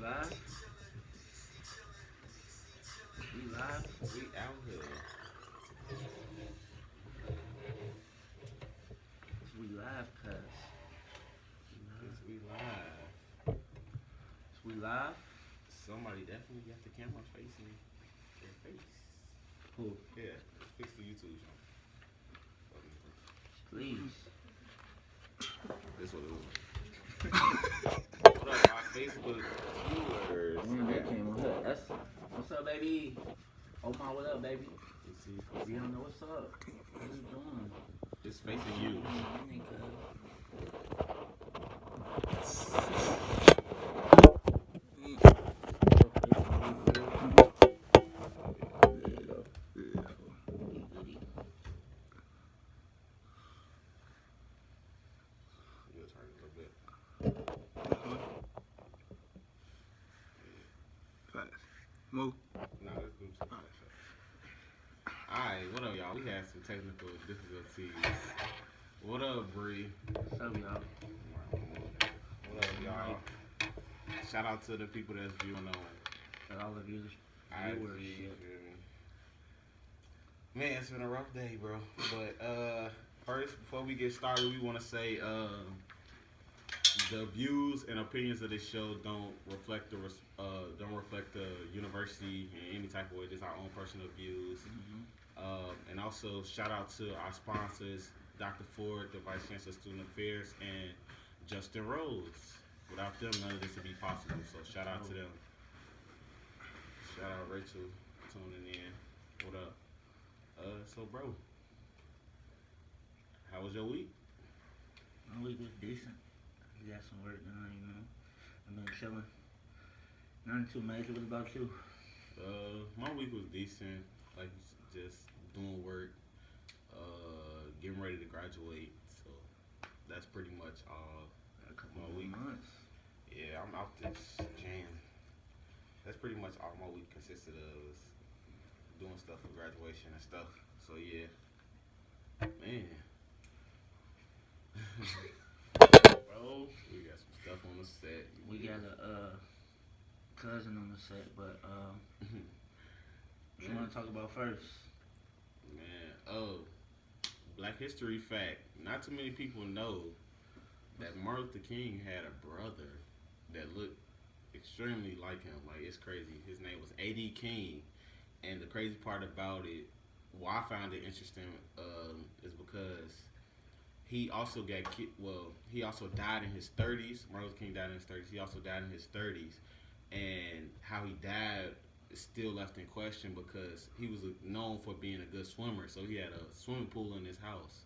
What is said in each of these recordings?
live? We live? We out here. We live, cuz. Yes, we live. We live? Somebody definitely got the camera facing their face. Who? Yeah, fix the YouTube channel. Please. This what it was. What up, my Facebook viewers? That came on her. That's what's up, baby? Oh my, what up, baby? Let's see. We don't know what's up. What you doing? It's facing you. You'll turn it a little bit. Facts. Move. Nah, let's do some. Alright, what up, y'all? We had some technical difficulties. What up, Bree? What's up, y'all? What up, y'all? Shout out to the people that's viewing on And all the viewers. IG. Man, it's been a rough day, bro. But first, before we get started, we want to say the views and opinions of this show don't reflect the university in any type of way. Just our own personal views. And also shout out to our sponsors, Dr. Ford, the Vice Chancellor of Student Affairs, and Justin Rose. Without them, none of this would be possible. So shout out to them. Shout out Rachel tuning in. What up? So bro, how was your week? My week was decent. We got some work done, you know. I've been chilling. Nothing too major. What about you? My week was decent. Like just doing work, getting ready to graduate. So that's pretty much all. A couple My more week. months. Yeah, I'm out this Jan. That's pretty much all my week consisted of is doing stuff for graduation and stuff. So yeah, man. Bro, we got some stuff on the set. We got a cousin on the set, but what you want to talk about first? Man, Black History fact. Not too many people know that Martin Luther King had a brother that looked extremely like him. Like, it's crazy. His name was A.D. King. And the crazy part about it, why I found it interesting, is because he also he also died in his 30s. Martin Luther King died in his 30s. He also died in his 30s. And how he died is still left in question because he was known for being a good swimmer. So he had a swimming pool in his house.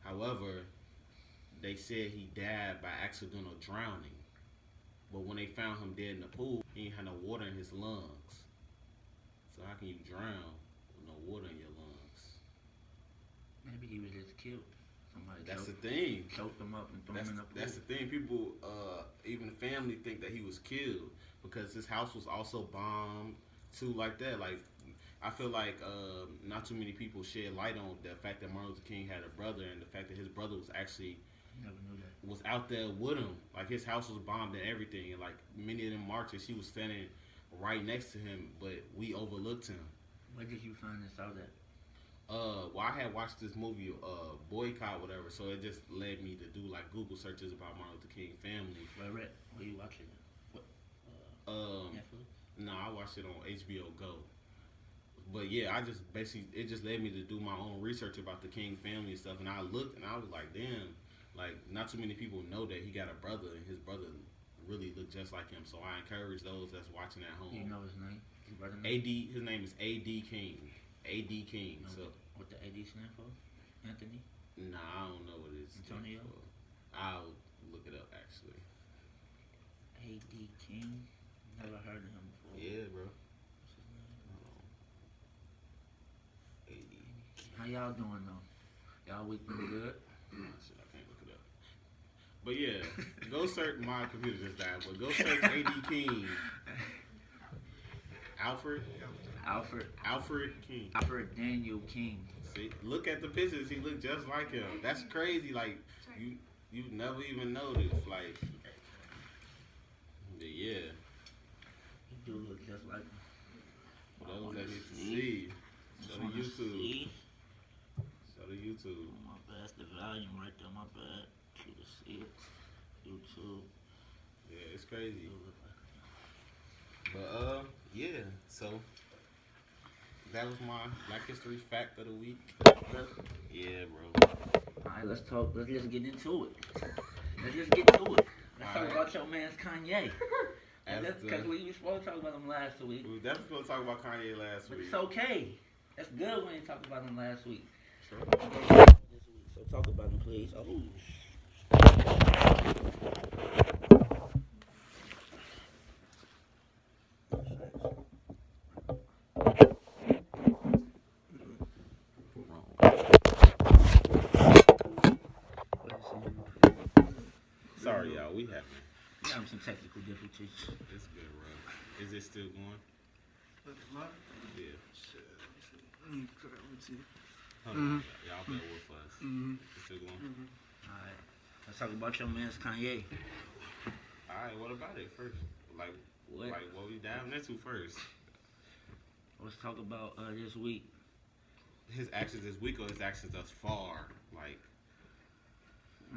However, they said he died by accidental drowning. But when they found him dead in the pool, he ain't had no water in his lungs. So how can you drown with no water in your lungs? Maybe he was just killed. Somebody That's the thing. Choked him up and threw him in the pool. That's the thing. People, even the family, think that he was killed because his house was also bombed too, like that. Like, I feel like not too many people shed light on the fact that Martin Luther King had a brother and the fact that his brother was actually Never knew that. was out there with him. Like, his house was bombed and everything. And like many of them marches, he was standing right next to him, but we overlooked him. Where did you find this out at? Well, I had watched this movie, Boycott, whatever, so it just led me to do like Google searches about Martin Luther King family. Where you watching it? What? Netflix? No, I watched it on HBO Go. But yeah, I just basically, it just led me to do my own research about the King family and stuff, and I looked and I was like, damn, like not too many people know that he got a brother, and his brother really looked just like him. So I encourage those that's watching at home. You know his name? His brother name? A.D. His name is A.D. King. A.D. King. You know So what the AD stand for? Anthony? nah, I don't know what it is. Antonio? I'll look it up actually. A.D. King? Never heard of him before. Yeah, bro. What's his name? A.D. How y'all doing though? Y'all week been good? Shit, I can't look it up. But yeah, go search. My computer just died, but go search A.D. King. Alfred King. Alfred Daniel King. See, look at the pictures. He looked just like him. That's crazy. Like you never even noticed. Like, yeah. just like him. For those that need to see, show the YouTube. See? Show the YouTube. Oh, my bad. That's the volume right there. My bad. You can see it. YouTube. Yeah, it's crazy. But yeah. So that was my Black History fact of the week. Yeah, bro. Alright, let's talk. Let's just get into it. Let's just get to it. Let's talk about your man's Kanye. Because we were supposed to talk about him last week. We were definitely supposed to talk about Kanye last But week. it's okay. That's good when you talk about him last week. Sure. So talk about him, please. Oh. Sorry, y'all. We having Some technical difficulties. it's good, bro. Is it still going? Yeah. Hold on. Y'all bear with us. It's still going? Alright. Let's talk about your man's Kanye. Alright, what about it first? Like what we diving into first? Let's talk about this week. His actions this week or his actions thus far? Like,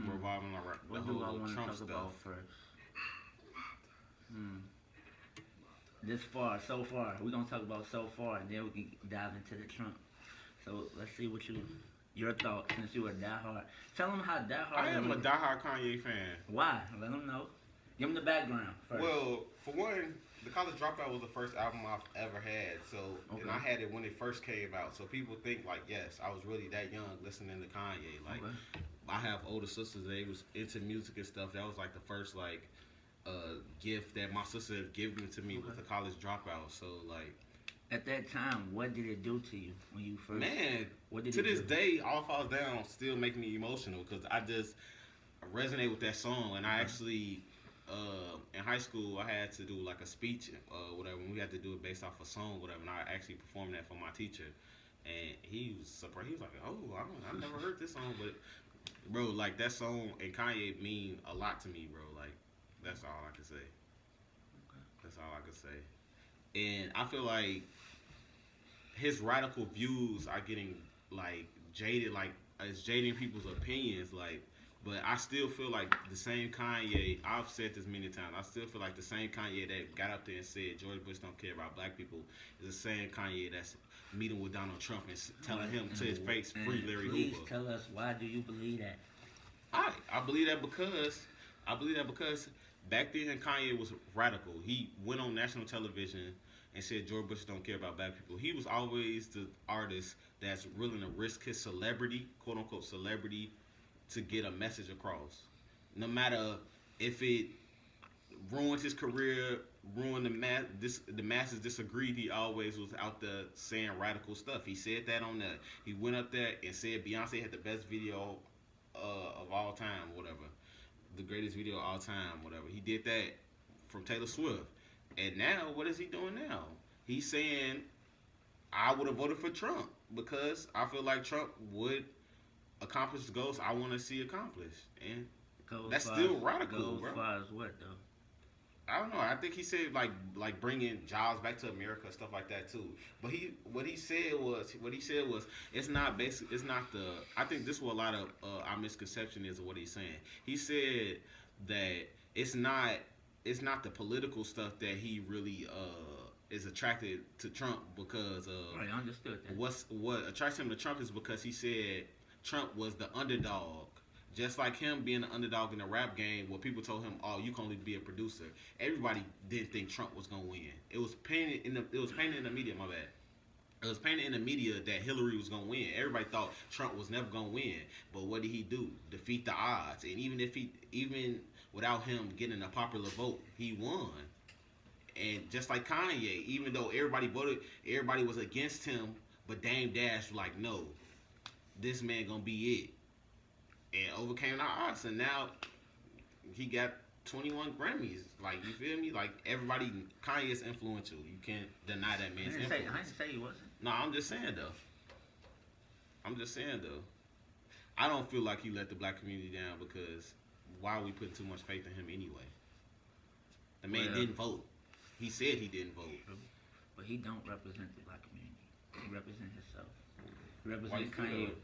revolving around the What do I whole want to Trump talk stuff. about first? This far, so far. We're going to talk about so far, and then we can dive into the Trump. So let's see your thoughts, since you were diehard. Tell them how diehard I am a diehard Kanye fan. Why? Let them know. Give them the background first. Well, for one, The College Dropout was the first album I've ever had. So, and I had it when it first came out. So people think like, yes, I was really that young listening to Kanye. Like, I have older sisters. They was into music and stuff. That was like the first like gift that my sister had given to me with The College Dropout. So like. At that time, what did it do to you when you first? Man, what did to this do? day, All Falls Down still make me emotional because I just resonate with that song. And I actually, in high school, I had to do like a speech, whatever. And we had to do it based off a song, whatever. And I actually performed that for my teacher. And he was surprised. He was like, "Oh, I never heard this song." But bro, like that song and Kanye mean a lot to me, bro. Like that's all I can say. That's all I can say. And I feel like his radical views are getting like jaded, like it's jading people's opinions, like. But I still feel like the same Kanye. I've said this many times. I still feel like the same Kanye that got up there and said George Bush don't care about black people is the same Kanye that's meeting with Donald Trump and telling him to his face, "Free Larry Please Hoover." tell us, why do you believe that? I believe that because back then Kanye was radical. He went on national television and said George Bush don't care about black people. He was always the artist that's willing to risk his celebrity, quote unquote celebrity, to get a message across. No matter if it ruined his career, ruined the masses disagreed, he always was out there saying radical stuff. He said that on that. He went up there and said Beyonce had the best video of all time, whatever. The greatest video of all time, whatever. He did that from Taylor Swift. And now, what is he doing now? He's saying, I would have voted for Trump because I feel like Trump would accomplish the goals I want to see accomplished. And that's still radical, bro. As far as what, though? I don't know. I think he said like bringing jobs back to America, stuff like that too. But what he said was it's not basic. It's not the. I think this is what a lot of our misconception is of what he's saying. He said that it's not the political stuff that he really is attracted to Trump because Right, I understood that. What attracts him to Trump is because he said Trump was the underdog. Just like him being an underdog in the rap game, where people told him, "Oh, you can only be a producer." Everybody didn't think Trump was gonna win. It was painted in the media. My bad. It was painted in the media that Hillary was gonna win. Everybody thought Trump was never gonna win. But what did he do? Defeat the odds. And even without him getting a popular vote, he won. And just like Kanye, even though everybody was against him, but Dame Dash was like, "No, this man gonna be it." And overcame the odds, and now he got 21 Grammys. Like, you feel me? Like, everybody, Kanye is influential. You can't deny that man's influence. I didn't say he wasn't. No, I'm just saying though. I don't feel like he let the black community down because why are we putting too much faith in him anyway? The man didn't vote. He said he didn't vote. But he don't represent the black community. He represents himself. He Why you represents feel Kanye. that?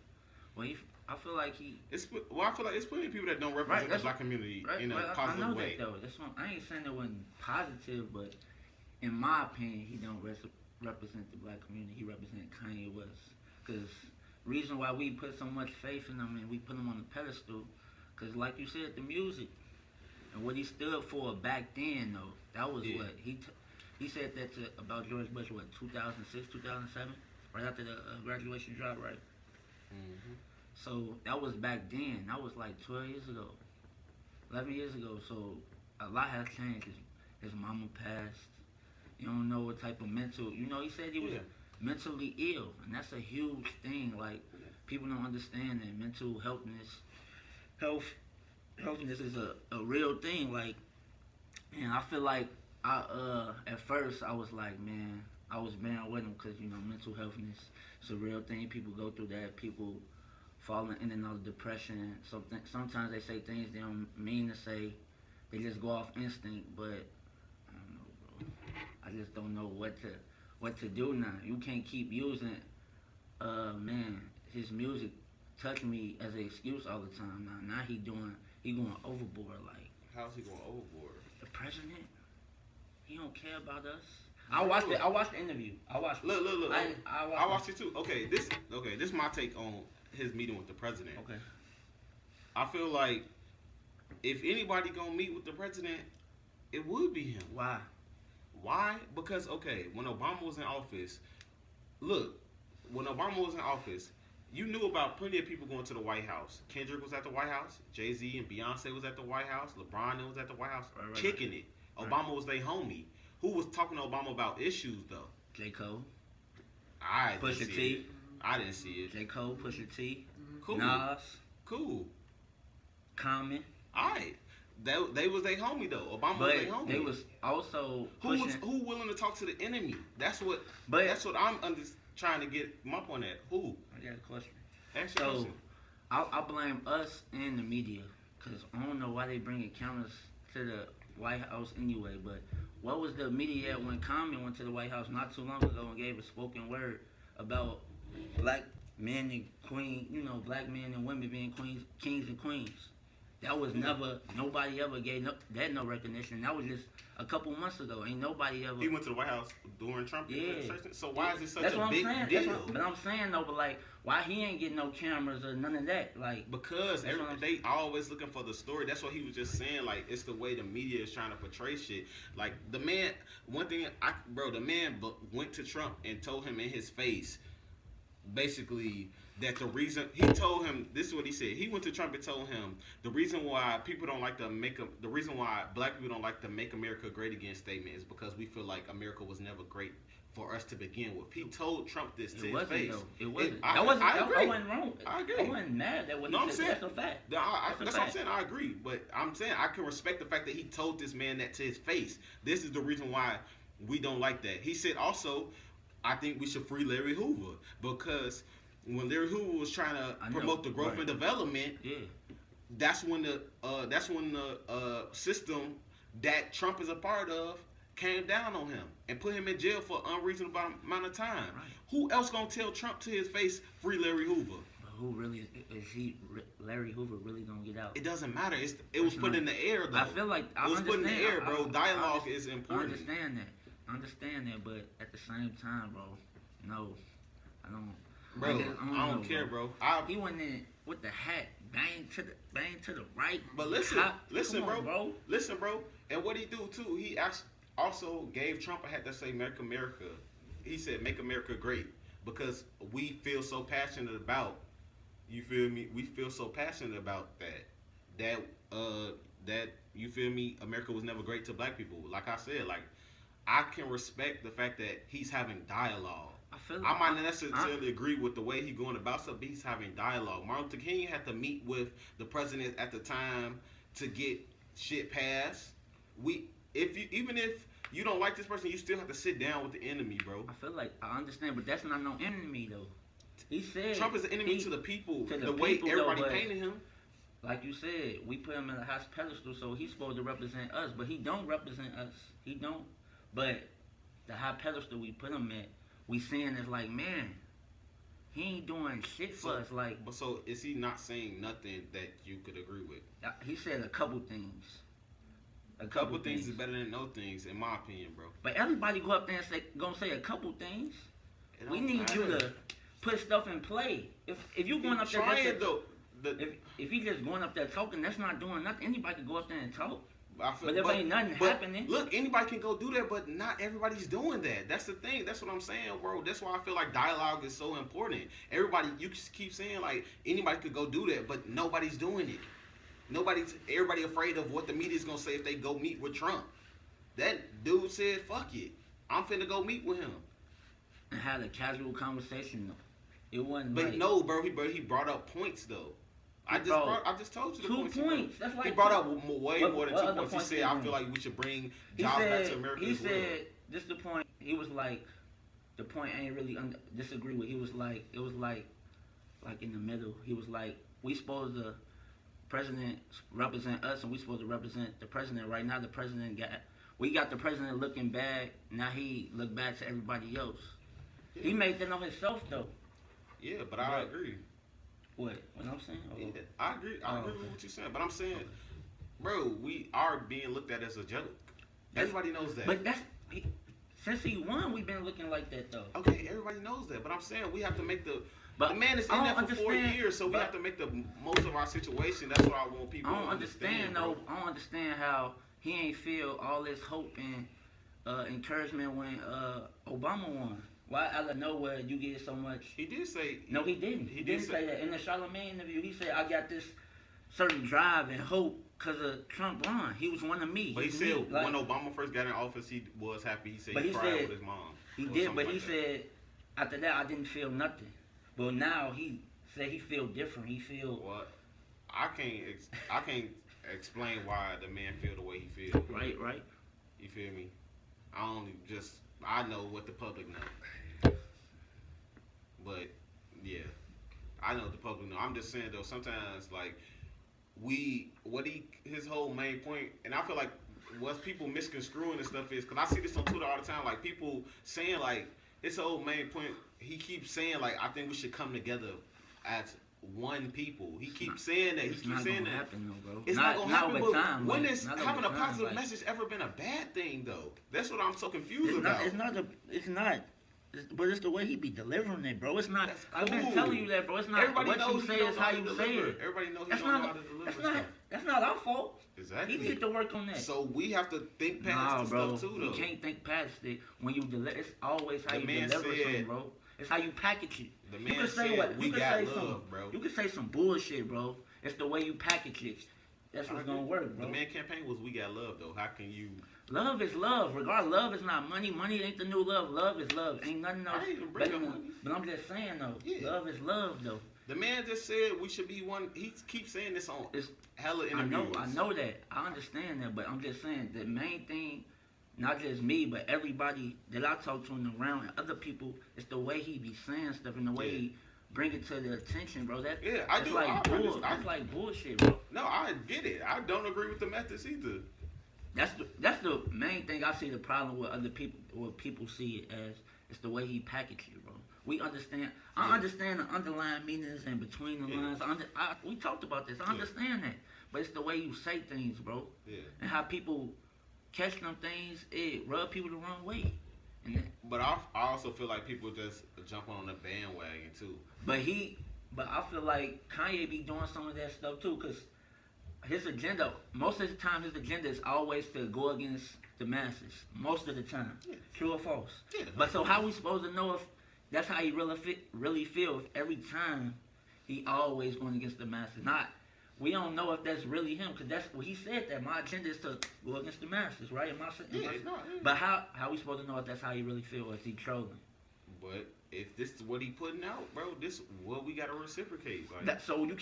Well, I feel like he. I feel like it's plenty of people that don't represent the black community in a I positive know way. that though. That's what, I ain't saying it wasn't positive, but in my opinion, he don't represent the black community. He represents Kanye West. Cause reason why we put so much faith in him and we put him on a pedestal, cause like you said, the music and what he stood for back then though, that was what he said that about George Bush, what, 2006, 2007, right after the graduation drop, right? Mm-hmm. So that was back then. That was like 12 years ago, 11 years ago. So a lot has changed. His mama passed. You don't know what type of mental. He said he was mentally ill, and that's a huge thing. Like people don't understand that mental healthiness is a real thing. Like, and I feel like at first I was like, man, I was bearing with him because mental healthiness is a real thing. People go through that. People falling in and out of depression. Sometimes they say things they don't mean to say. They just go off instinct. But I don't know, bro. I just don't know what to do now. You can't keep using, his music touch me as an excuse all the time. Now he going overboard. Like, how's he going overboard? The president, he don't care about us. I watched the interview. Look. I watched it too. This is my take on his meeting with the president. Okay. I feel like if anybody gonna meet with the president, it would be him. Why? Why? Because when Obama was in office, you knew about plenty of people going to the White House. Kendrick was at the White House. Jay-Z and Beyonce was at the White House. LeBron was at the White House, kicking it. Obama was their homie. Who was talking to Obama about issues though? J. Cole. I didn't Pusha see T. it. I didn't see it. J. Cole, Pusha T. Cool. Nas. Cool. Common. Alright. They was their homie though. Obama was their homie. They was also pushing. Who willing to talk to the enemy? That's what I'm trying to get my point at. Who? I got a question. Ask your question. I blame us and the media because I don't know why they bringing cameras to the White House anyway. But what was the media at when Kanye went to the White House not too long ago and gave a spoken word about black men and black men and women being kings and queens? That was never, nobody ever gave that no recognition. That was just a couple months ago. Ain't nobody ever. He went to the White House during Trump administration. So why is it such That's a what big I'm saying. deal? But I'm saying though, why he ain't getting no cameras or none of that? Like, because they always looking for the story. That's what he was just saying. Like, it's the way the media is trying to portray shit. Like the man, the man went to Trump and told him in his face, basically, that the reason he told him, this is what he said. He went to Trump and told him the reason why the reason why black people don't like to make America great again statement is because we feel like America was never great for us to begin with. He told Trump this to his face. It wasn't. I agree. I wasn't wrong. I agree. I wasn't mad at what he said. That's a fact. That's what I'm saying. I agree. But I'm saying I can respect the fact that he told this man that to his face. This is the reason why we don't like that. He said also, I think we should free Larry Hoover because when Larry Hoover was trying to promote the growth and development, that's when the system that Trump is a part of came down on him and put him in jail for an unreasonable amount of time. Right. Who else gonna tell Trump to his face, free Larry Hoover? But who really is he? Larry Hoover really gonna get out? It doesn't matter. It was put in the air though. I feel like it was put in the air, bro. Dialogue is important. I understand that, but at the same time, bro, no, I don't. Bro, I don't care, bro. He went in with the hat, bang to the right. But listen, bro. Listen, bro. And what he do too? He also gave Trump a hat that say "Make America." He said, "Make America Great," because we feel so passionate about. You feel me? We feel so passionate about that. That you feel me? America was never great to black people. Like I said, I can respect the fact that he's having dialogue. I might not necessarily agree with the way he's going about stuff, but he's having dialogue. Martin Luther King had to meet with the president at the time to get shit passed. Even if you don't like this person, you still have to sit down with the enemy, bro. I feel like I understand, but that's not no enemy though. He said Trump is an enemy to the people. The way everybody painted him. Like you said, we put him in a high pedestal, so he's supposed to represent us, but he don't represent us. He don't. But the high pedestal we put him at, we seeing is like, man, he ain't doing shit for us. Like, But so is he not saying nothing that you could agree with? he said a couple things. A couple things is better than no things, in my opinion, bro. But everybody go up there and gonna say a couple things. It We don't need you matter. to put stuff in play. If you going up there, Trying though. if you just going up there talking, that's not doing nothing. Anybody can go up there and talk. But if ain't nothing happening. Look, anybody can go do that, but not everybody's doing that. That's the thing. That's what I'm saying, bro. That's why I feel like dialogue is so important. Everybody, you just keep saying like anybody could go do that, but nobody's doing it. Everybody afraid of what the media's gonna say if they go meet with Trump. That dude said, "Fuck it, I'm finna go meet with him." And had a casual conversation though. It wasn't. But like, no, bro. He brought up points though. I just told you the 2 points. points. That's like He brought up way what- more than what 2 other points. He points said, did he "I bring? feel like we should bring He jobs back to said, America." he as well. said, this the point. He was like, the point I ain't really disagree with. He was like, it was like in the middle. He was like, we supposed to president represent us, and we supposed to represent the president. Right now, we got the president looking bad. Now he look bad to everybody else. Yeah. He made that on himself though. Yeah, but I Right. agree. What I'm saying? Yeah, I agree. I agree with what you're saying. But I'm saying, bro, we are being looked at as a joke. Everybody knows that. But since he won, we've been looking like that though. Okay, everybody knows that. But I'm saying we have to make the man is in I there don't for 4 understand, years, so we but- have to make the most of our situation. That's what I want people I don't to understand bro. though. I don't understand how he ain't feel all this hope and encouragement when Obama won. Why out of nowhere you get so much? He did say. No, he didn't. He He did didn't say- say that in the Charlemagne interview. He said I got this certain drive and hope because of Trump won. He was one of me. But he He's said me. Like, when Obama first got in office, he was happy. He said But he he cried said- with his mom. he or did, something but like he that. said after that I didn't feel nothing. But now he said he feel different. He feel Well, I can't explain why the man feel the way he feel. right. You feel me? I know what the public know. But yeah, I know what the public know. I'm just saying though, sometimes like his whole main point, and I feel like what people misconstruing and stuff is, because I see this on Twitter all the time, like people saying like his whole main point. He keeps saying like I think we should come together as one people. He keeps saying that. He It's keeps not saying gonna that. happen though, bro. It's not gonna happen. over But time. when like, is not having over a time, positive like, message ever been a bad thing though? That's what I'm so confused It's about. not. But it's the way he be delivering it, bro. It's not. That's I've been cool. telling you that, bro. It's not. Everybody what knows you he say don't is know how to you say deliver. it. Everybody knows he That's don't know not. how to deliver That's stuff. not. That's not our fault. Exactly. He need to work on that. So we have to think past Nah, the bro. stuff too, You though. can't think past it when you deliver. It's always how The you man deliver said- something, bro. It's how you package it. The You man can say said what we you can got say love, some, bro. You can say some bullshit, bro. It's the way you package it. That's what's gonna work, bro. The man campaign was "We Got Love," though. How can you? Love is love. Regardless, love is not money. Money ain't the new love. Love is love. Ain't nothing else. I ain't even bring better up than- money. But I'm just saying though, Yeah. love is love though. The man just said we should be one. He keeps saying this on It's, hella I interviews. know that. I understand that, but I'm just saying the main thing, not just me, but everybody that I talk to and around and other people, it's the way he be saying stuff and the way Yeah. he bring it to the attention, bro. That Yeah, I that's do. like that's like bullshit, bro. No, I get it. I don't agree with the methods either. That's the main thing I see the problem with other people. What people see it as, it's the way he packaged it, bro. We understand. I Yeah. understand the underlying meanings and between the Yeah. lines. We talked about this. I Yeah. understand that, but it's the way you say things, bro, Yeah. and how people catch them things. It rub people the wrong way. And that, But I also feel like people just jump on the bandwagon too. but I feel like Kanye be doing some of that stuff too, cause his agenda, most of the time, his agenda is always to go against the masses. Most of the time, Yeah. true or false. Yeah. But so how we supposed to know if that's how he really feel if every time he always going against the masses? We don't know if that's really him, because that's what he said, that my agenda is to go against the masses, right? Yeah, no, yeah. But how we supposed to know if that's how he really feel, or is he trolling? But if this is what he putting out, bro, this what we gotta reciprocate. Like, So you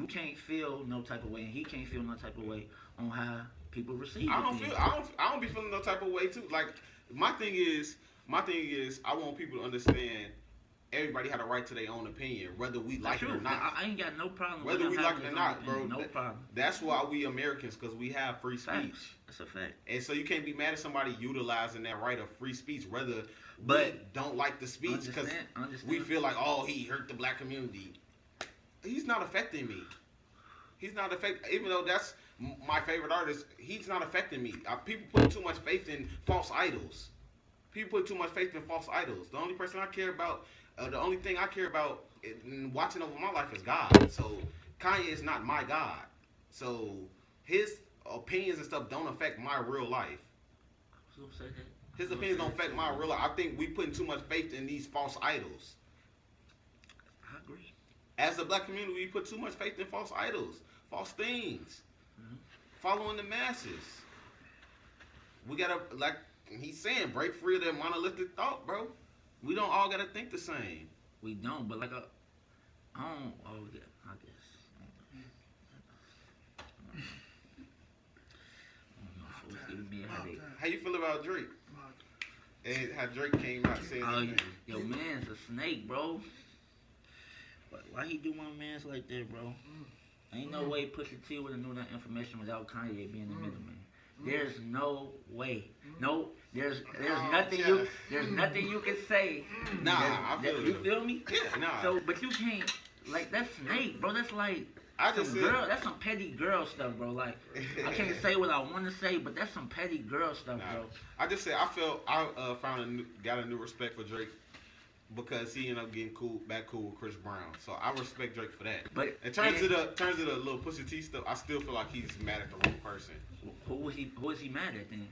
can't feel no type of way, and he can't feel no type of way on how people receive I it. don't be feeling no type of way too. Like my thing is I want people to understand everybody had a right to their own opinion, whether we like That's it or true. not. I ain't got no problem Whether with we him like having it or his not, own bro. opinion. No problem. That's why we Americans, because we have free speech. Facts. That's a fact. And so you can't be mad at somebody utilizing that right of free speech, whether we But don't like the speech because understand. we feel like, oh, he hurt the black community. He's not affecting me. He's not affecting, even though that's my favorite artist, he's not affecting me. People put too much faith in false idols. People put too much faith in false idols. The only person I care about, the only thing I care about in watching over my life is God. So Kanye is not my God. So his opinions and stuff don't affect my real life. Who said that? His opinions don't affect my real life. I think we putting too much faith in these false idols. I agree. As a black community, we put too much faith in false idols, false things, following the masses. We gotta, like he's saying, break free of that monolithic thought, bro. We don't all gotta think the same. We don't, but like I don't. Oh yeah, I guess. So it's giving me a headache. How you feel about Drake? And how Drake came out saying, Yo, man's a snake, bro. Why he do my man's like that, bro? Ain't no way Pusha T would have known that information without Kanye being the middleman. There's no way. No, there's nothing you can say. Nah, I feel you feel me? Yeah, nah. So, but you can't, like, that's snake, bro. That's like that's some petty girl stuff, bro. Like, I can't say what I want to say, but that's some petty girl stuff, bro. I just said I got a new respect for Drake because he ended up getting back cool with Chris Brown. So I respect Drake for that. But in terms of the little Pusha T stuff, I still feel like he's mad at the wrong person. Who is he mad at then?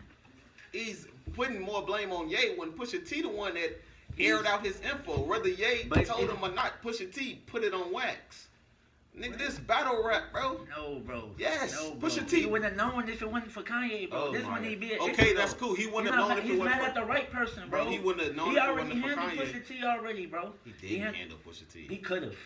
He's putting more blame on Ye when Pusha T the one that aired out his info. Whether Ye told him or not, Pusha T put it on wax. Nigga, this battle rap, bro. No, bro. Yes, no, bro. Pusha T. He wouldn't have known if it wasn't for Kanye, bro. This wouldn't even be an okay, issue, that's bro. cool. He wouldn't have known if it wasn't for... He's mad at the right person, bro. He wouldn't have known if it wasn't for Kanye. He already handled Pusha T already, bro. He didn't handle Pusha T. He could have.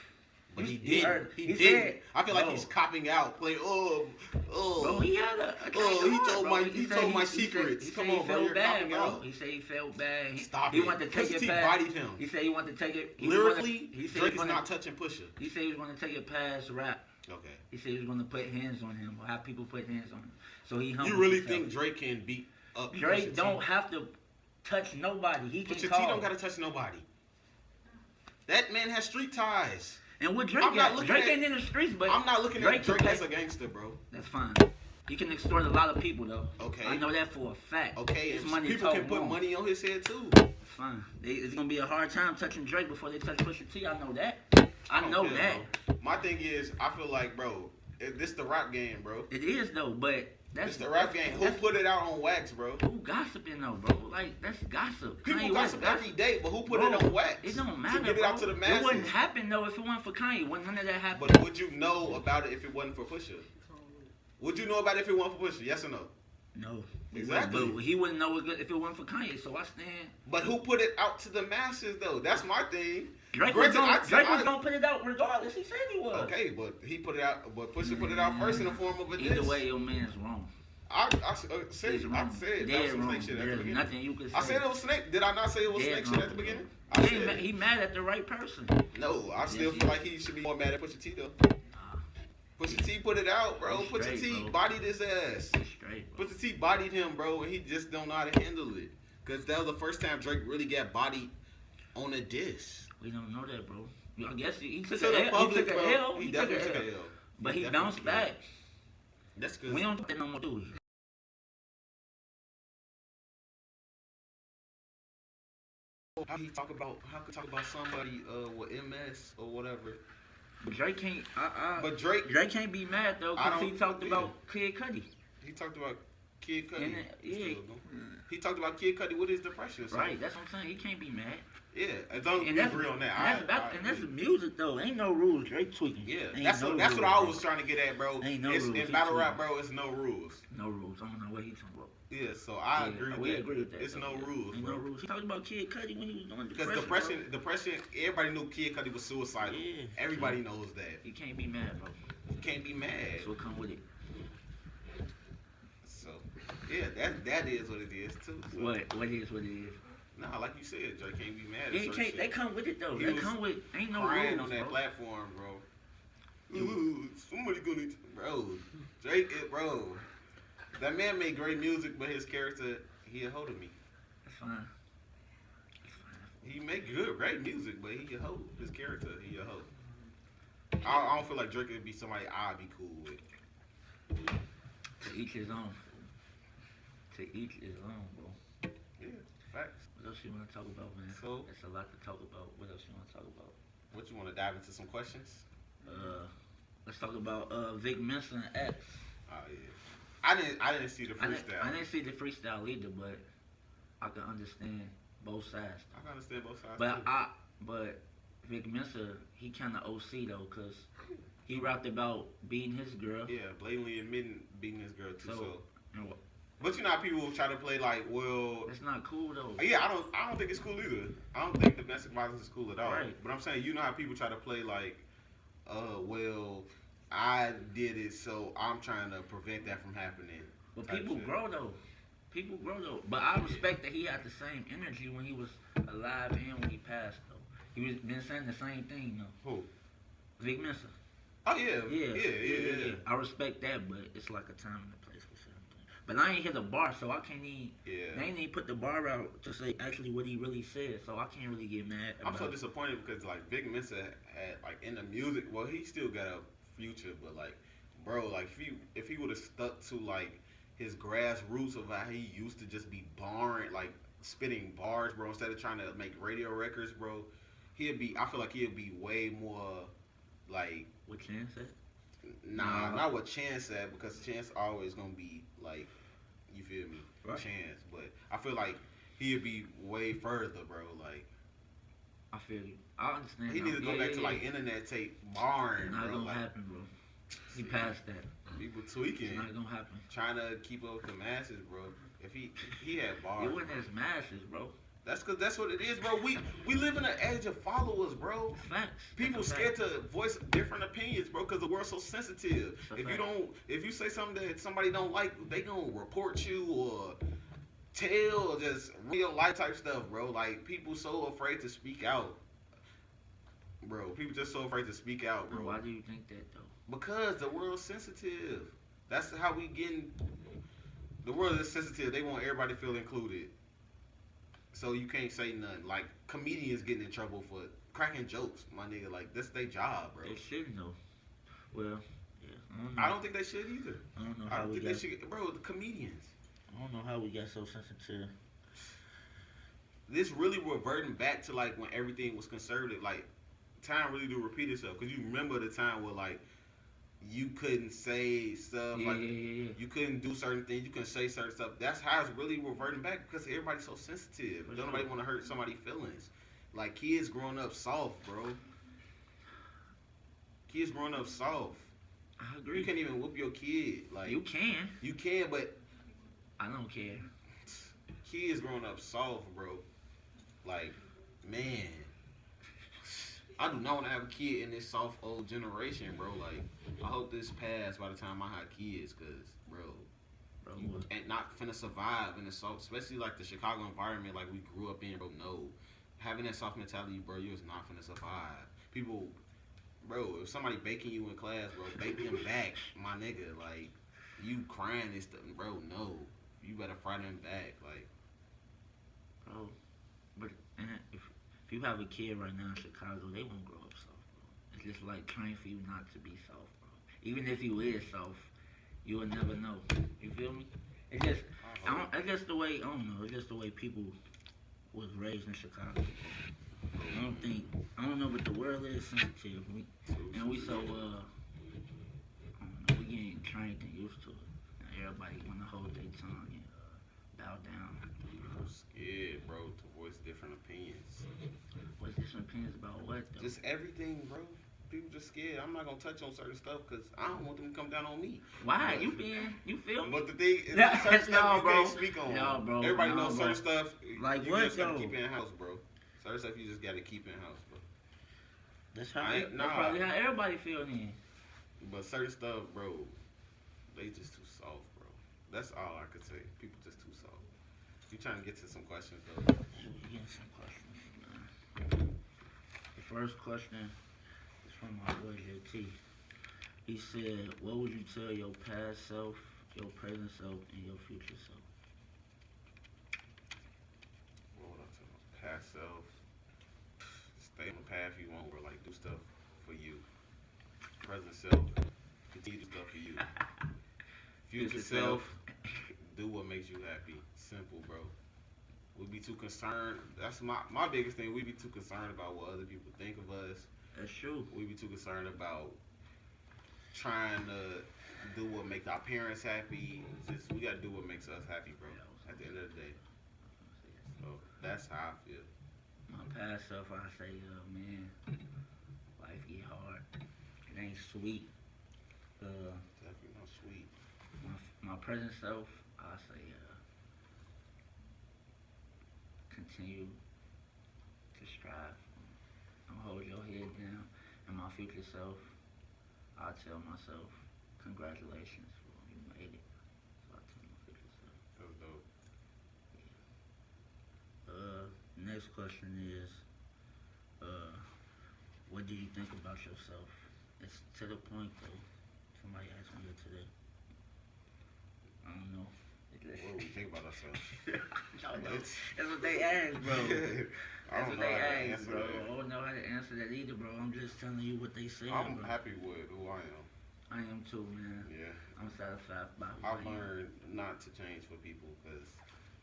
But he didn't. He didn't. Said, I feel like he's copping out. Like, Bro, he had a he told my secrets. Come on, bro. You're copping out. He said he felt bad. Stop he it. wanted to take Pusha it T past. bodied him. He said he wanted to take it. Lyrically, Drake is not touching Pusha. He said he was going to take it past rap. Okay. He said he was going to put hands on him or have people put hands on him. So he humbled You really himself. think Drake can beat up Drake Pusha don't T? have to touch nobody. He can Pusha call. T don't got to touch nobody. That man has street ties. And what Drake got? Drake ain't in the streets, but I'm not looking at Drake as a gangster, bro. That's fine. He can extort a lot of people, though. Okay. I know that for a fact. Okay, His and money people can put money on his head, too. It's fine. It's going to be a hard time touching Drake before they touch Pusha T. I know that. I know that. Bro. My thing is, I feel like, bro, this the rap game, bro. It is, though, but... It's the rap game. Who put it out on wax, bro? Who gossiping though, bro? Like, that's gossip. People gossip every day, but who put it on wax? It don't matter, to get it out to the masses. It wouldn't happen though if it wasn't for Kanye. Wouldn't none of that happen. But would you know about it if it wasn't for Pusha? Would you know about it if it wasn't for Pusha? Yes or no? No. Exactly. But he wouldn't know if it wasn't for Kanye. So I stand. But who put it out to the masses though? That's my thing. Drake was gonna put it out regardless. He said he was. Okay, but he put it out. But Pusha put it out first in the form of a diss. Either way, your man's wrong. I said that was some snake shit at the beginning. Nothing you can say. I said it was snake. Did I not say it was snake shit at the beginning? He mad at the right person. No, I still feel like he should be more mad at Pusha T though. Pusha T put it out, bro. Pusha T bodied his ass. Pusha T bodied him, bro, and he just don't know how to handle it. Cause that was the first time Drake really got bodied on a diss. We don't know that, bro. I guess he took a L. He definitely took a L. But he bounced back. That's good. We don't do that no more, do we? How could talk about somebody with MS or whatever? Drake can't. But Drake can't be mad though, cause he talked about Kid Cudi. He talked about Kid Cudi. Yeah. He talked about Kid Cudi with his depression. So. Right. That's what I'm saying. He can't be mad. Yeah, as long as that's real on that. That's music though. Ain't no rules. Drake tweaking. Yeah, that's what I was trying to get at, bro. Ain't no rules. In battle rap, bro, it's no rules. No rules. I don't know what he's talking about. Yeah, so I agree. We agree with that. It's no rules, Ain't bro. no rules. He talked about Kid Cudi when he was doing depression. Because depression. Everybody knew Kid Cudi was suicidal. Yeah. Everybody knows that. You can't be mad, bro. You can't be mad. That's what come with it. So, yeah, that is what it is too. So. What is what it is. Nah, like you said, Drake can't be mad at They certain can't. shit. They come with it though. He They was come with ain't no crying rules, on that bro. platform, bro. Ooh, somebody gonna, bro. Drake, bro. That man made great music, but his character, he a hoe to me. That's fine. He make great music, but he a hoe. His character, he a hoe. I don't feel like Drake would be somebody I'd be cool with. To each his own. To each his own, bro. Yeah, facts. What else you want to talk about, man? So- It's a lot to talk about. What else you want to talk about? What you want to dive into some questions? Let's talk about Vic Mensa and X. Oh yeah. I didn't see the freestyle. I didn't see the freestyle either, but I can understand both sides. I can understand both sides. But too. but Vic Mensa, he kind of OC though, cause he rapped about beating his girl. Yeah, blatantly admitting beating this girl too. So, And but you know how people try to play like, well, that's not cool though. yeah, I don't think it's cool either. I don't think domestic violence is cool at all. Right. But I'm saying, you know how people try to play like, well, I did it, so I'm trying to prevent that from happening. But type people shit. grow though. People grow though. But I respect that he had the same energy when he was alive and when he passed though. He was been saying the same thing though. Who? Vic Mensa. Oh yeah. Yeah. I respect that, but it's like a time and a place for certain things. But I ain't hit the bar, so I can't even. Yeah. They ain't even put the bar out to say actually what he really said, so I can't really get mad. I'm so about it. disappointed because like Vic Mensa had like in the music, well, he still got a future, but like, bro, like if he would have stuck to like his grassroots of how he used to just be barring, like spitting bars, bro, instead of trying to make radio records, bro, I feel like he'd be way more like. What Chance said? Nah, not what Chance said, because Chance always gonna be like, you feel me, Right. Chance. But I feel like he'd be way further, bro. Like I feel you. I understand. he needs to go back to like internet tape barring, Not bro. gonna Like happen, bro. He passed that. people It's tweaking, not gonna happen. trying to keep up with the masses, bro. If he had bars, It wasn't as masses, bro. that's because that's what it is, bro. We live in an age of followers, bro. It's facts. People That's a scared fact. to voice different opinions, bro, because the world's so sensitive. That's a If fact. if you say something that somebody don't like, they gonna report you or tell, or just real life type stuff, bro. Like people so afraid to speak out, bro. People just so afraid to speak out, bro. Why do you think that though? Because the world's sensitive. That's how we getting. The world is sensitive. They want everybody to feel included. So you can't say nothing. Like comedians getting in trouble for cracking jokes, my nigga. Like that's their job, bro. They shouldn't though. Well, yeah. I don't know. I don't think they should either. I don't know I how don't we think they got. should, bro. The comedians. I don't know how we got so sensitive. This really reverting back to like when everything was conservative. Like time really do repeat itself, because you remember the time where like you couldn't say stuff, Yeah, like yeah. you couldn't do certain things, you couldn't say certain stuff. That's how it's really reverting back, because everybody's so sensitive. For Don't sure. nobody want to hurt somebody's feelings. Like kids growing up soft, bro. Kids growing up soft. I agree. You can't even whoop your kid. Like You can. you can, but I don't care. kids growing up soft, bro. Like, man, I do not want to have a kid in this soft old generation, bro. Like, I hope this pass by the time I have kids, cause, bro, Bro, you ain't not finna survive in the soft, especially like the Chicago environment, like we grew up in, bro. No, having that soft mentality, bro, you is not finna survive. People, bro, if somebody baking you in class, bro, bake them back, my nigga. Like, you crying and stuff, bro. No, you better fry them back, like. bro. But if you have a kid right now in Chicago, they won't grow up soft, bro. It's just like trying for you not to be soft, bro. Even if you is soft, you will never know. You feel me? It's just, it's just the way, I don't know. It's just the way people was raised in Chicago. I don't know, but the world is sensitive. We so, I don't know, we getting trained and used to it. And everybody want to hold their tongue and bow down. I'm scared, bro, to voice different opinions. What's this opinions about what, though? Just everything, bro. People just scared. I'm not gonna touch on certain stuff because I don't want them to come down on me. Why? But- You feel me? But the thing is, No, certain stuff no, you bro. can't speak on. No, bro. Everybody No, knows bro. certain stuff. Like you what, just gotta though? keep it in house, bro. Certain stuff you just gotta keep in house, bro. That's how. I ain't- That's nah. probably how everybody feel then. But certain stuff, bro, they just too soft, bro. That's all I could say. People just too soft. You trying to get to some questions though? We getting some questions, man. The first question is from my boy JT. He said, "What would you tell your past self, your present self, and your future self?" What would I tell my past self? Stay on the path you want, or like do stuff for you. Present self, continue to do stuff for you. Future self, do what makes you happy. Simple, bro. We be too concerned. That's my biggest thing. We be too concerned about what other people think of us. That's true. We be too concerned about trying to do what make our parents happy. Just we gotta do what makes us happy, bro. At the end of the day. So that's how I feel. My past self, I say, man, life get hard. It ain't sweet. Definitely not sweet. My present self, I say, continue to strive. Don't hold your head down. And my future self, I tell myself, congratulations, you made it. So I tell my future self. That's dope. Next question is, what do you think about yourself? It's to the point though. Somebody asked me that today. I don't know. What do we think about ourselves? That's what they asked, bro. That's what they asked, bro. I don't know how to answer that either, bro. I'm just telling you what they said. I'm bro. happy with who I am. I am too, man. Yeah. I'm satisfied by who I've I am. learned not to change for people because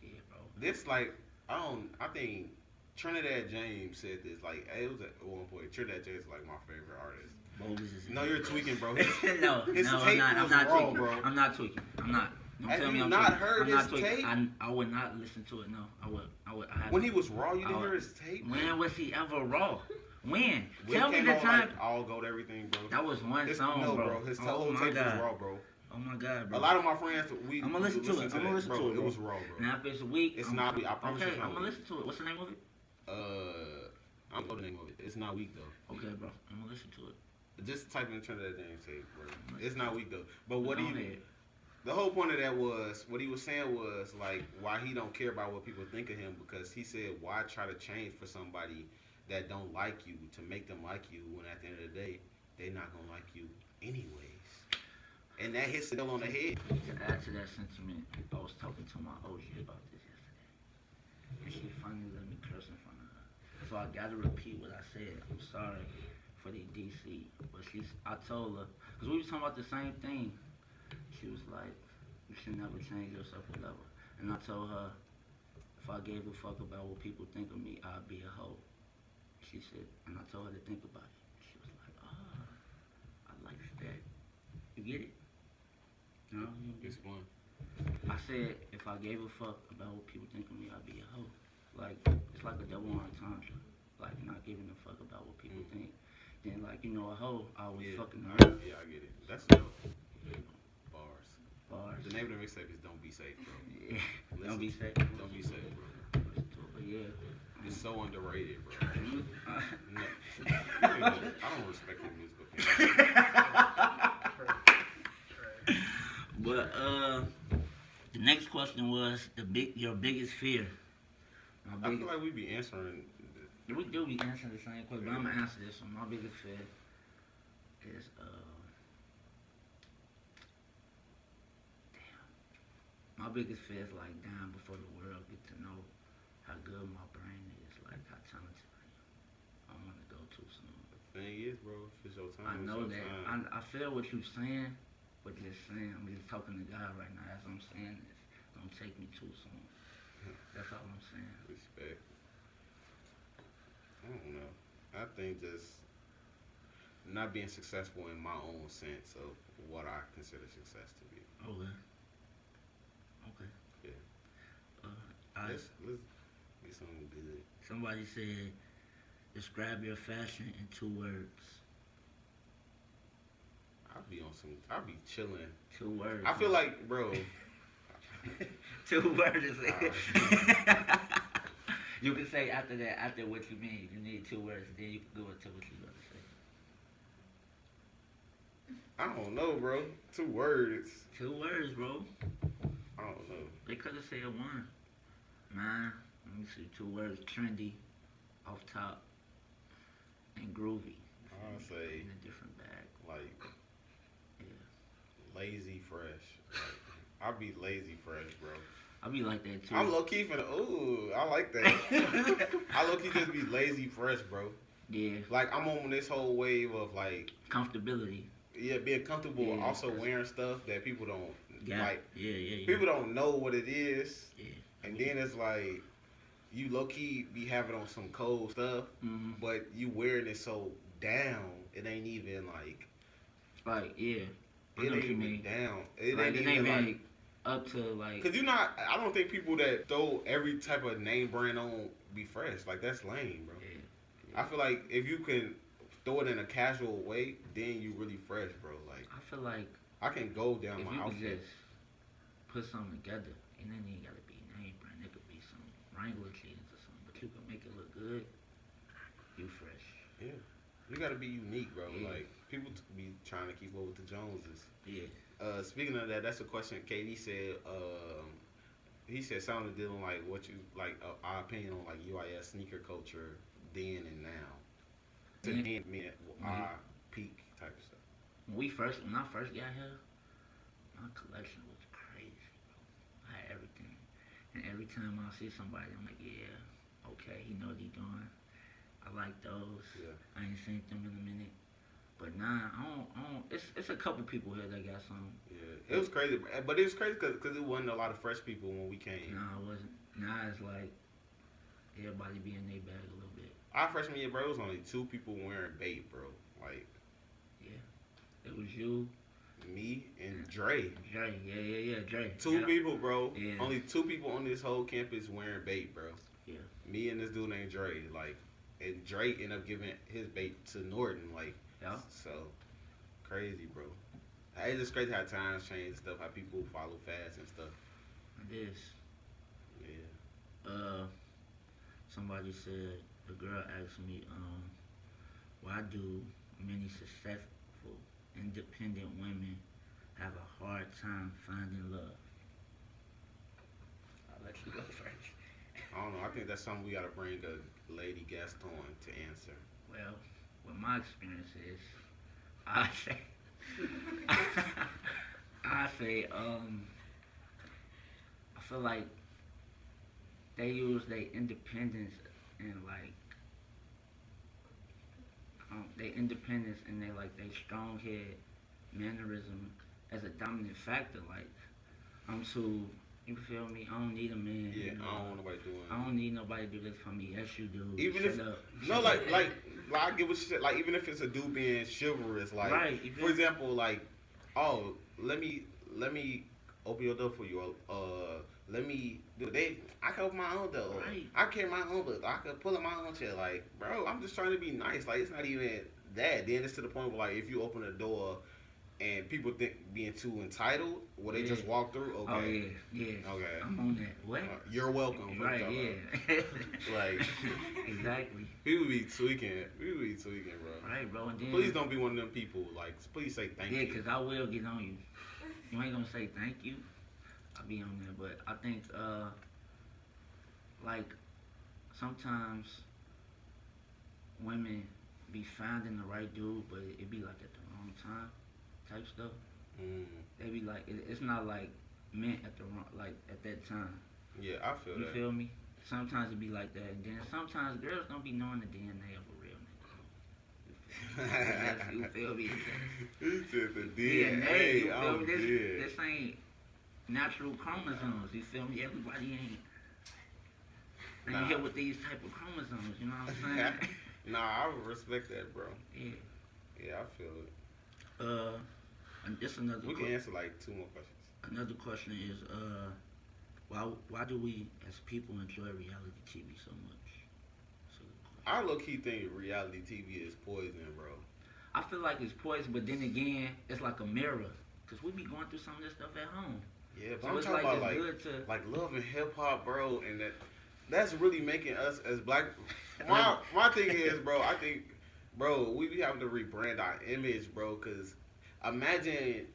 Yeah, bro. this like I think Trinidad James said this like it was at one point. Trinidad James is like my favorite artist. Bogus is No, you're tweaking, bro. no, his no, tape I'm was not raw, tweaking. bro. I'm not tweaking. I'm not. Don't Have tell me you I'm not tweaking. heard I'm his not tweaking. tape? I would not listen to it. No, I would. I haven't. When he was raw, you didn't I- hear his tape. When was he ever raw? When? When Tell he me came the on, time. like, all gold everything, bro. That was one His- song, no, bro. His Oh whole my tape was god. raw, bro. Oh my god, bro. A lot of my friends, we I'm gonna listen to it. I'm gonna listen bro. to it, bro. It was raw, bro. Now if it's weak, It's not weak. I promise okay, you it's not I'm gonna weak. listen to it. What's the name of it? I don't know the name of it. It's not weak though. Okay, bro. I'm gonna listen to it. Just type in Trinidad James tape, bro. It's not weak though. But what Go do you? ahead. The whole point of that was what he was saying was like why he don't care about what people think of him because he said why try to change for somebody that don't like you to make them like you when at the end of the day they not gonna like you anyways. And that hits it on the head. To add to that sentiment, I was talking to my OG about this yesterday, and she finally let me curse in front of her. So I gotta repeat what I said. I'm sorry for the DC, but I told her because we was talking about the same thing. She was like, "You should never change yourself or whatever." And I told her, if I gave a fuck about what people think of me, I'd be a hoe. She said, and I told her to think about it. She was like, I like that. You get it? No, you don't get it. Explain. I said, if I gave a fuck about what people think of me, I'd be a hoe. Like, it's like a double entendre. Like, not giving a fuck about what people think. Then, like, you know, a hoe, I was fucking her. Yeah, I get it. That's dope. Bars. The name of the mixtape is Don't Be Safe, bro. Yeah. Don't be safe. Don't Be Safe, bro. But yeah. It's so underrated, bro. Uh, No. I don't respect the musical But the next question was your biggest fear. I feel like we be answering. We do be answering the same question, but I'm gonna answer this one. My biggest fear is my biggest fear is like dying before the world get to know how good my brain is, like how talented I am. I don't want to go too soon. The thing is, bro, if it's your time, I know it's your that. time. I feel what you're saying, but just saying, I'm just talking to God right now as I'm saying this. Don't take me too soon. That's all I'm saying. Respect. I don't know. I think just not being successful in my own sense of what I consider success to be. Okay. Okay. Yeah. Let's get something good. Somebody said, describe your fashion in 2 words. I'll be chilling. 2 words. I feel like, bro. 2 words. You can say after that, after what you mean. You need 2 words, then you can go into what you want to say. I don't know, bro. 2 words. 2 words, bro. I don't know. They could have said 1. Mine, let me see, two words: trendy, off top, and groovy. I'll say In a different bag. like Yeah. lazy fresh. Like, I'll be lazy fresh, bro. I be like that too. I'm low key finna. Ooh, I like that. I low key just be lazy fresh, bro. Yeah. Like I'm on this whole wave of like, Comfortability. yeah, being comfortable, Yeah, also that's- wearing stuff that people don't Yeah. like. Yeah. People don't know what it is, Yeah. and then it's like you low key be having on some cold stuff, Mm-hmm. but you wearing it so down, it ain't even like Like, yeah. I it know ain't what you even mean. down. It Like, ain't it even ain't like. been up to, like, Cause you not, I don't think people that throw every type of name brand on be fresh. Like that's lame, bro. yeah. I feel like if you can throw it in a casual way, then you really fresh, bro. Like I feel like I can go down if my you could outfit. just put something together, and then it gotta be name brand. It could be some Wrangler jeans or something, but you can make it look good. You fresh. Yeah, you gotta be unique, bro. Yeah. Like people be trying to keep up with the Joneses. Yeah. Speaking of that, that's a question KD said. He said something dealing like what you like our opinion on like UIS sneaker culture then and now. To Yeah. me, our peak type of stuff. When I first got here, my collection was crazy, bro. I had everything, and every time I see somebody, I'm like, yeah, okay, he know what he doing. I like those. Yeah. I ain't seen them in a minute. But nah, I don't. It's a couple people here that got some. Yeah, it was crazy, but it was crazy because it wasn't a lot of fresh people when we came. Nah, it wasn't. Nah, it's like everybody be in their bag a little bit. Our freshman year, bro, it was only 2 people wearing bait, bro. Like It was you, me and Dre. Dre. Yeah, Dre. 2 Yeah. people, bro. Yeah. Only 2 people on this whole campus wearing bait, bro. Yeah. Me and this dude named Dre. Like, and Dre ended up giving his bait to Norton. Like, Yeah. so crazy, bro. It's just crazy how times change and stuff. How people follow fast and stuff. It is. Yeah. Somebody said the girl asked me, why do many successful, independent women have a hard time finding love? I'll let you go first. I don't know. I think that's something we gotta bring a lady guest on to answer. Well, what my experience is, I say, I feel like they use their independence and like, their independence and they strong head mannerism as a dominant factor. Like, I'm too, you feel me? I don't need a man. Yeah, you know? I don't want nobody doing. I don't need nobody to do this for me. Yes, you do. Even Shut if up. no, like I get what you said. Like even if it's a dude being chivalrous, like Right, you feel for me? example, like let me open your door for you. Let me do they. I can open my own door. Right. I carry my own book. I can pull up my own chair. Like bro, I'm just trying to be nice. Like it's not even that. Then it's to the point where like if you open the door. And people think being too entitled, will they just walk through? Okay. Oh yeah. Okay. I'm on that. What? You're welcome. Right, yeah. Like Exactly. people be tweaking. People be tweaking, bro. Right, bro. And then, Please don't be one of them people. Like, please say thank yeah, you. because I will get on you. You ain't gonna say thank you. I'll be on there. But I think, like, sometimes women be finding the right dude, but it be like at the wrong time type stuff. They be like, it's not like meant at the wrong, like at that time. Yeah, I feel You that. feel me? Sometimes it be like that, and then sometimes girls don't be knowing the DNA of a real nigga. You feel me? He said the DNA. You DNA. feel I'm me? dead. This ain't natural chromosomes. You feel me? Everybody ain't Nah. here with these type of chromosomes. You know what I'm saying? Nah, I respect that, bro. Yeah. Yeah, I feel it. And this another. We can answer like 2 more questions. Another question is, why do we as people enjoy reality TV so much? So, I low key think reality TV is poison, bro. I feel like it's poison, but then again, it's like a mirror. Cause we be going through some of this stuff at home. Yeah, but So I'm it's talking like about it's like good to. like love and hip hop, bro, and that's really making us as black. My thing is, bro, I think, bro, we be having to rebrand our image, bro, cause imagine.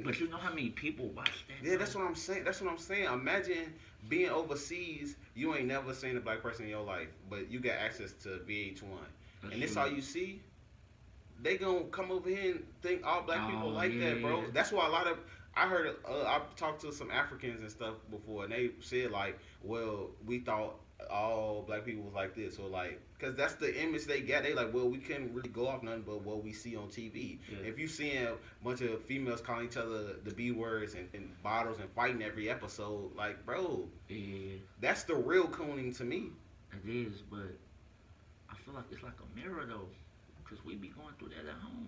But you know how many people watch that? Yeah, that's what I'm saying. That's what I'm saying. Imagine being overseas, you ain't never seen a black person in your life, but you got access to VH1, That's and this true. all you see. They gonna come over here and think all black people Oh like that, bro. yeah. That's why a lot of I heard. I've talked to some Africans and stuff before, and they said like, well, we thought all black people was like this, or like, cause that's the image they got. They like, well, we couldn't really go off nothing but what we see on TV. Yeah. If you seeing a bunch of females calling each other the B words and bottles and fighting every episode, like, bro, Yeah, that's the real cooning to me. it is, but I feel like it's like a mirror though, cause we be going through that at home.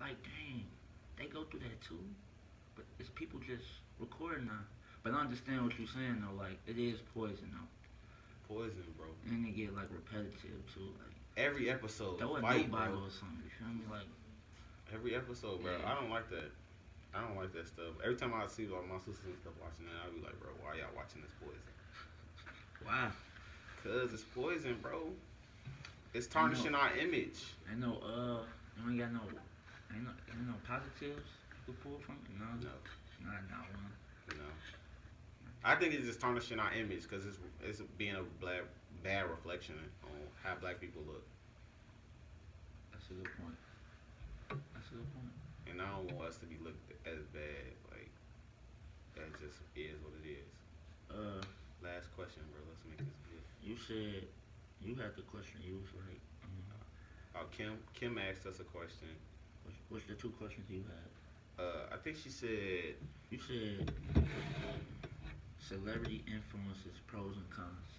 Like, dang, they go through that too, but it's people just recording now. But I understand what you're saying though. Like, it is poison though, Poison, bro. and it get like repetitive too. Like, Every episode, throw a fight, new bro. bottle or something. You feel me? Like, Every episode, bro. Yeah. I don't like that. I don't like that stuff. Every time I see like my sisters and stuff watching that, I'll be like, bro, why y'all watching this poison? why? Cause it's poison, bro. It's tarnishing our image. Ain't no you ain't got no, ain't no positives you could pull from it. No, No, not one. no. I think it's just tarnishing our image because it's being a bad reflection on how black people look, That's a good point. That's a good point. and I don't want us to be looked as bad. Like that just is what it is. Uh, Last question, bro. Let's make this good. you said you had the question. You was like, Kim asked us a question. what's the two questions you had? I think she said. You said celebrity influences, pros and cons.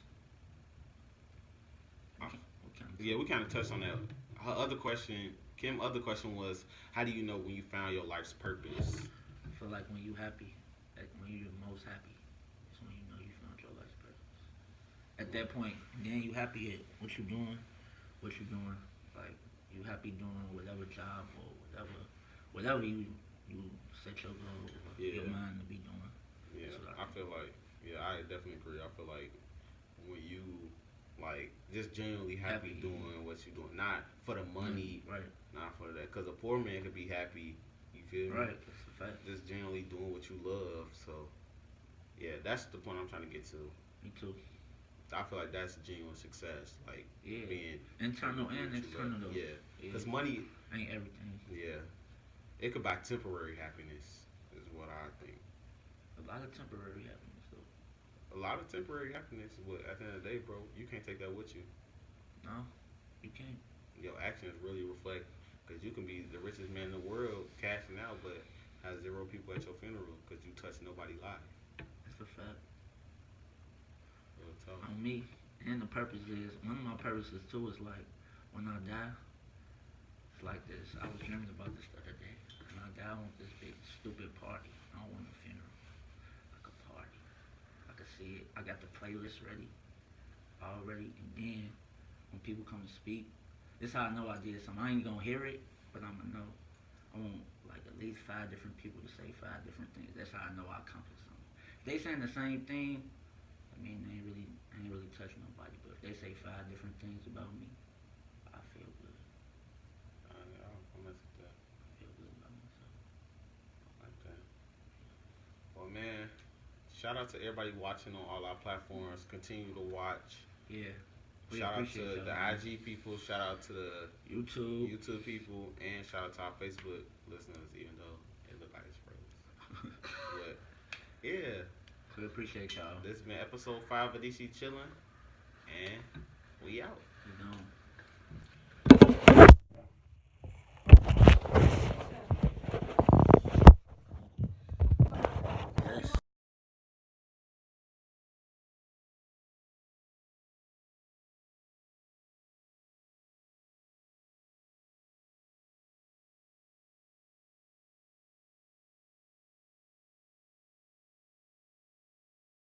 What kind of Yeah, we kind of touched on that. Her other question, other question was, how do you know when you found your life's purpose? I feel like when you happy, like when you're most happy, it's when you know you found your life's purpose. At that point, then you happy at what you doing, like you happy doing whatever job or whatever you set your goal or your Yeah. mind to be doing. Yeah, That's what I feel like, yeah, I definitely agree. I feel like when you, like, just genuinely happy Happy. doing what you're doing, not for the money, Right, not for that, because a poor man could be happy, you feel me? right. That's a fact. Just genuinely doing what you love, so, yeah, that's the point I'm trying to get to. Me too. I feel like that's genuine success, like, Yeah. being Internal doing and what you external love. though. Yeah, Yeah. because money, Ain't everything. yeah, it could buy temporary happiness, is what I think. A lot of temporary happiness though. A lot of temporary happiness, but at the end of the day, bro, you can't take that with you. No, you can't. Your actions really reflect, because you can be the richest man in the world cashing out, but have 0 people at your funeral because you touched nobody's life. That's a fact. Real talk. On me, and the purpose is one of my purposes too is like when I die, it's like this. I was dreaming about this the other day. When I die, I want this big stupid party. I don't want a funeral. Like a party. I can see it. I got the playlist ready already, and then when people come to speak, this is how I know I did something. I ain't gonna hear it, but I'ma know. I want like at least 5 different people to say 5 different things. That's how I know I accomplished something. If they saying the same thing, I mean they ain't really touching nobody. But if they say 5 different things about me, I feel good. I'll mess with that. I feel good about myself. Like that. Well, man, shout out to everybody watching on all our platforms. Continue to watch. Yeah. We Shout out appreciate to y'all, the man. IG people. Shout out to the YouTube people, and shout out to our Facebook listeners, even though it look like it's froze. But yeah, We appreciate y'all. this has been episode 5 of DC Chillin', and we out. We gone.